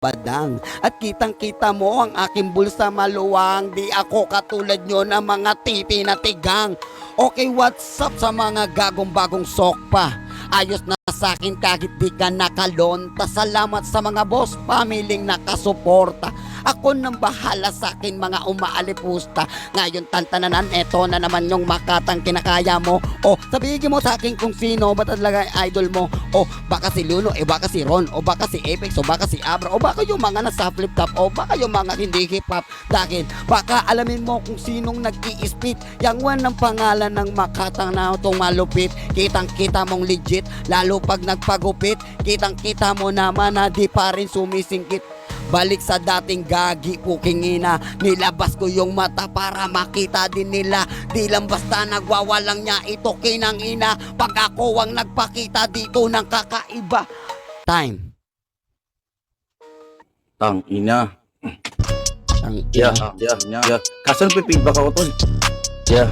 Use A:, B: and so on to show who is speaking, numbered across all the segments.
A: padang. At kitang-kita mo ang aking bulsa maluwang. Di ako katulad nyo ng mga titi na tigang. Okay, what's up sa mga gagong-bagong sokpa? Ayos na sa akin kahit di ka nakalonta. Salamat sa mga boss pamiling nakasuporta. Ako nang bahala sa akin mga umaalipusta. Ngayon tantananan, eto na naman yung Makatang kinakaya mo. O sabihin mo sa akin kung sino ba talaga idol mo. O baka si Lulu, baka si Ron, o baka si Apex, o baka si Abra, o baka yung mga nasa flip top, o baka yung mga hindi hip hop. Dahil baka alamin mo kung sinong nag-i-spit. Yang one ng pangalan ng Makatang na itong malupit. Kitang kita mong legit, lalo pag nagpagupit. Kitang kita mo naman na di pa rin sumisingkit. Balik sa dating gagi puking ina. Nilabas ko yung mata para makita din nila. Di lang basta nagwawalang niya ito kinang ina. Pag ako ang nagpakita dito ng kakaiba. Time.
B: Tang ina.
A: Ang
B: Yeah. Kaso nagpe-feedback ako tol. Yeah.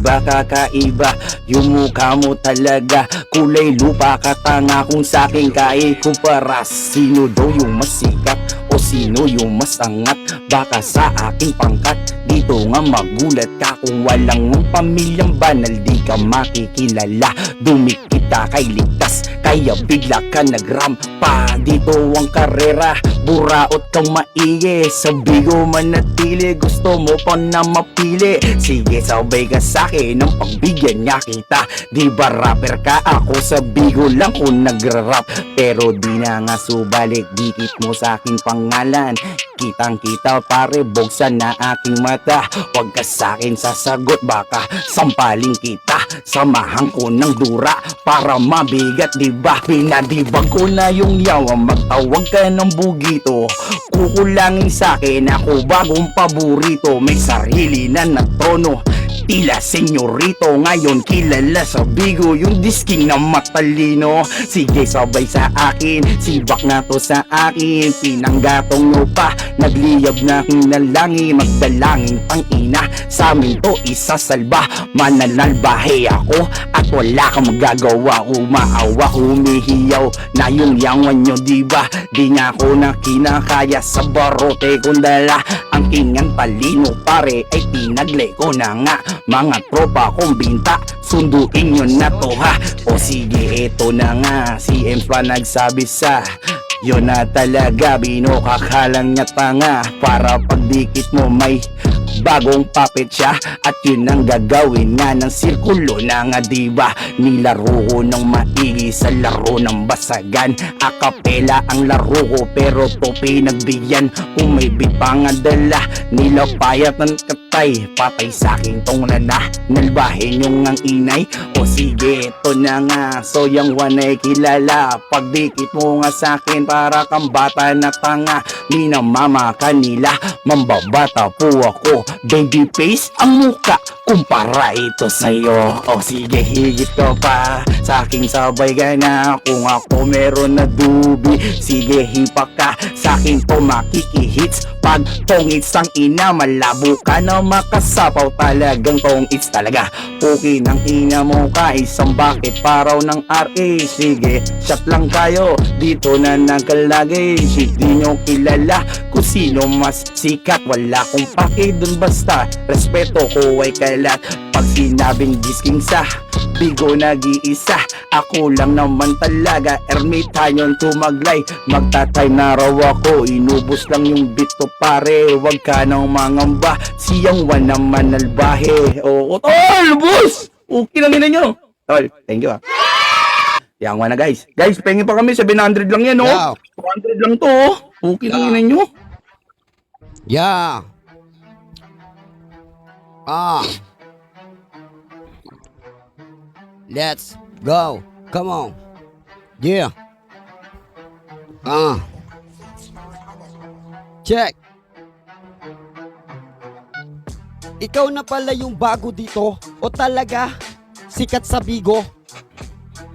B: Kakaiba. Yung mukha mo talaga. Kulay lupa katanga kung sa'king kaya kumpara. Sino daw yung mas sikat? O sino yung mas angat? Baka sa aking pangkat. Dito nga magulat ka kung walang mong pamilyang banal. Di ka makikilala. Dumikit ka kay ligtas. Kaya bigla ka nagrampa. Dito ang karera. Buraot kang maigi. Sa bigo manatili. Gusto mo pa na mapili. Sige sabay ka sa'kin ng pagbigyan niya kita. Di ba rapper ka? Ako sa bigo lang kung nagra-rap. Pero di na nga subalik. Dikit mo sa'king pangalan. Kitang kita pare, bugsan na aking mata. Huwag ka sa'kin sasagot, baka sampalin kita. Samahan ko ng dura para mabigat, diba? Pinadibag ko na yung yawa. Magtawag ka ng bugito. Kukulangin sa'kin, ako bagong paborito. May sarili na trono. Tila senyorito, ngayon kilala sa bigo. Yung disking na matalino. Sige sabay sa akin, sibak na to sa akin. Pinanggatong nyo pa, nagliyab na hinalangin. Magdalangin pang ina, sa amin to isasalba. Mananalbahe ako, at wala kang magagawa. Umaawa, humihiyaw na yung yawan nyo, diba? Di nga ako na kinakaya sa barote kong dala. Ang kingang talino pare, ay tinagle ko na nga. Mga tropa kong binta, sunduin nyo na to ha. O sige eto na nga, si Empa nagsabi sa yun na talaga, binukakalang niya tanga. Para pagdikit mo may bagong puppet siya. At yun ang gagawin nga ng sirkulo na nga, diba? Nilaro ko ng maigi sa laro ng basagan. Akapela ang laro ko pero to pinagbigyan. Kung may beat pa nga dala, nilapayat ng katay. Patay sa'king tong nana, nalbahin yung ang inay. O sige, ito na nga, so yung one ay kilala. Pagdikit mo nga sa'kin para kang bata na tanga. Minamama kanila, mambabata po ako. Baby face ang muka, kumpara ito sa'yo. O sige, higit ko pa, sa'king sabay ka na. Kung ako meron na dubi, sige hipak ka. Sa'king to makikihits, pag tongits ang ina. Malabo ka na makasapaw, talagang tongits talaga. Okay ng ina mo ka, isang bakit paraw ng RA. Sige, shot lang kayo, dito na nagalagay. Hindi nyo kilala kung sino mas sikat. Wala kong paki dun, basta respeto ko ay kalat. Pag sinabing disking sa bigo nag-iisa, ako lang naman talaga. Ermitayon tumaglay, magtatay na raw ako. Inubos lang yung beat to pare, wag ka nang mangamba. Siyang one naman nalbahe. Oo, tol, boss! Okay lang yun nyo. Tol, thank you ah. Yang one na guys. Guys, pengi pa kami, 700 lang yan, oh. 200 lang to, oh. Okay lang yun nyo.
A: Yeah. Let's go. Come on. Yeah. Check. Ikaw na pala yung bago dito o talaga sikat sa bigo?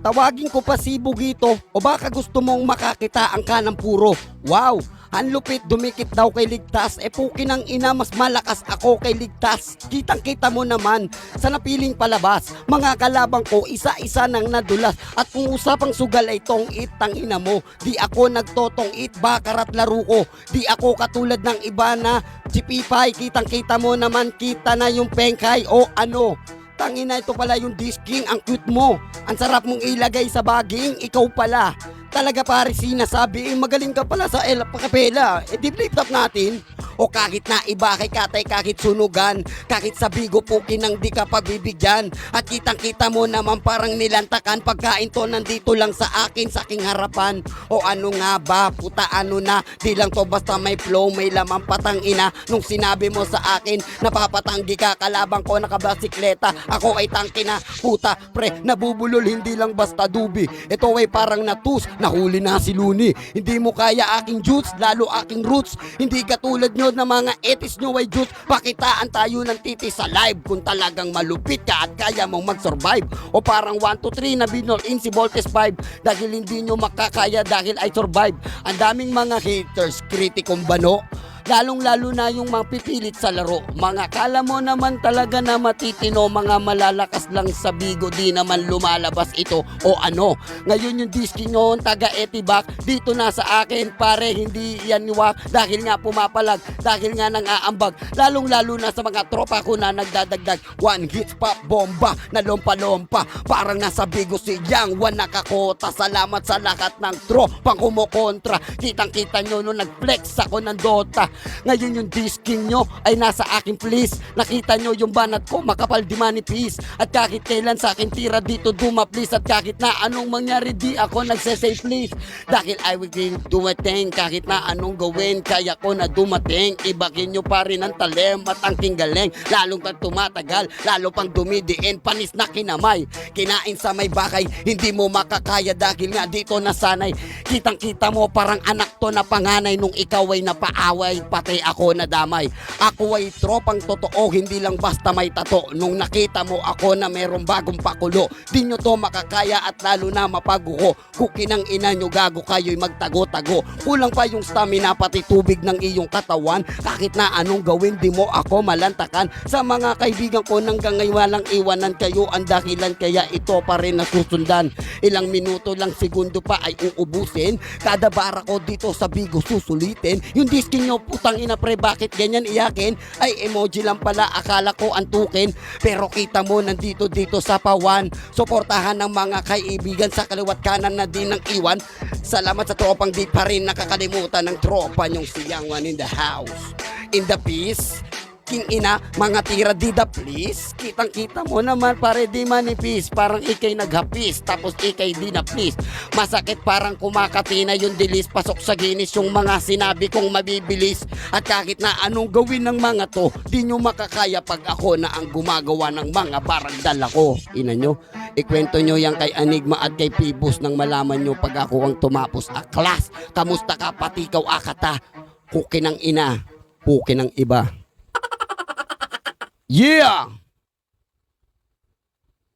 A: Tawagin ko pa si Bugito o baka gusto mong makakita ang kanang puro. Wow, Ang lupit, dumikit daw kay ligtas. Pukin ng ina, mas malakas ako kay ligtas. Kitang-kita mo naman sa napiling palabas. Mga kalabang ko, isa-isa nang nadulas. At kung usapang sugal ay tong-it, tang ina mo. Di ako nagtotong-it, bakarat laro ko. Di ako katulad ng iba na si Pipay. Kitang-kita mo naman, kita na yung pengkay. O ano? Tangina, ito pala yung disking, ang cute mo. Ang sarap mong ilagay sa baging, ikaw pala. Talaga pare sinasabi, magaling ka pala sa pakapela. Di flip top natin. O kahit na iba kay katay, kahit sunugan, kahit sa bigo pukin nang di ka pabibigyan. At kitang-kita mo naman parang nilantakan, pagkain to nandito lang sa akin, sa aking harapan. O ano nga ba, puta ano na, di lang to basta may flow, may laman patang ina. Nung sinabi mo sa akin, napapatanggi ka, kalabang ko nakabasikleta, ako ay tangki na, puta pre, nabubulol, hindi lang basta dubi. Ito ay parang natus, nahuli na si Looney. Hindi mo kaya aking juice, lalo aking roots. Hindi katulad nyo na mga etis nyo ay juice. Pakitaan tayo ng titi sa live kung talagang malupit ka at kaya mong mag-survive. O parang 1, 2, 3 na binol in si Voltes 5 dahil hindi nyo makakaya dahil I survive. Ang daming mga haters, kritikong bano. Lalong-lalo na yung mga pipilit sa laro. Mga kala mo naman talaga na matitino, mga malalakas lang sa bigo, di naman lumalabas ito o ano. Ngayon yung disking nyo, taga Etibac, dito na sa akin pare, hindi yan niwak dahil nga pumapalag, dahil nga nang aambag. Lalong-lalo na sa mga tropa ko na nagdadagdag. One hit pop bomba na lompa-lompa, parang nasa bigo si Yang, one nakakota. Salamat sa lahat ng tropang kumukontra. Kitang-kita nyo nung nag-flex ako ng Dota. Ngayon yung disking nyo ay nasa akin please. Nakita nyo yung banat ko makapal di manipis. At kahit kailan sa akin tira dito duma please. At kahit na anong mangyari di ako nagsasay please. Dahil I will dumating kahit na anong gawin kaya ko na dumating. Ibakin nyo pa rin ang talem at ang galing. Lalong pang tumatagal, lalo pang dumidiin. Panis na kinamay, kinain sa may bakay. Hindi mo makakaya dahil nga dito nasanay. Kitang-kita mo parang anak to na panganay. Nung ikaw ay napaaway, pati ako nadamay. Ako ay tropang totoo, hindi lang basta may tato. Nung nakita mo ako na merong bagong pakulo, di nyo to makakaya at lalo na mapaguho. Kukin ng ina nyo, gago kayo'y magtago-tago. Kulang pa yung stamina pati tubig ng iyong katawan. Kahit na anong gawin, di mo ako malantakan. Sa mga kaibigan ko hanggang ngayon walang iwanan kayo ang dahilan kaya ito pa rin nasusundan. Ilang minuto lang, segundo pa ay uubusin. Kada bara ko dito sa bigo susulitin. Yung disking nyo, putang ina pre, bakit ganyan iyakin? Ay emoji lang pala, akala ko antukin. Pero kita mo nandito dito sa pawan. Suportahan ng mga kaibigan sa kaliwat kanan na din ng iwan. Salamat sa tropang di pa rin nakakalimutan ng tropa nyong siyang one in the house. In the peace, king ina, mga tira dida please. Kitang-kita mo naman pare di manipis. Parang ikay naghapis, tapos ikay di na please. Masakit parang kumakatina yung dilis. Pasok sa ginis yung mga sinabi kong mabibilis. At kahit na anong gawin ng mga to, di nyo makakaya pag ako na ang gumagawa ng mga barangdala ko. Ina nyo, ikwento nyo yan kay Enigma at kay Pibus nang malaman nyo pag ako ang tumapos a class. Kamusta ka pati ikaw akata? Kukin ng ina, pukin ng iba. Yeah!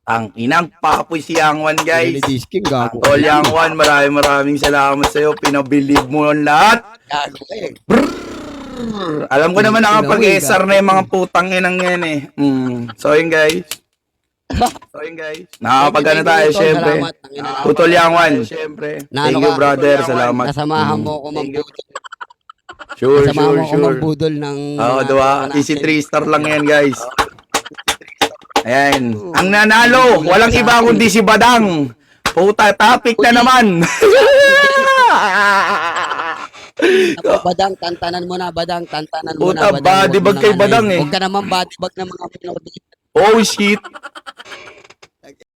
B: Ang inang papoy si Yang Wan guys.
A: Disking gago.
B: Tol Yang Wan, maraming salamat sa'yo. Pinabilib mo ang lahat.
A: Gago ka eh.
B: Alam ko naman nakapag-SR na yung mga putang inang yan eh. So yun guys. Nakakapag-ano tayo syempre. Putol Yang Wan. Thank you brother. Salamat.
A: Nasamahan mo ako mambudol.
B: Sure.
A: Mambudol ng...
B: Oo, diba? Easy 3-star lang yan guys. Ayan. Ang nanalo, walang iba kundi si Badang. Puta, topic na naman.
A: Badang, tantanan mo na, Badang. Tantanan mo
B: Puta,
A: na, Badang.
B: body bag kay Badang eh.
A: Huwag ka naman body bag ng mga pinod.
B: Oh shit.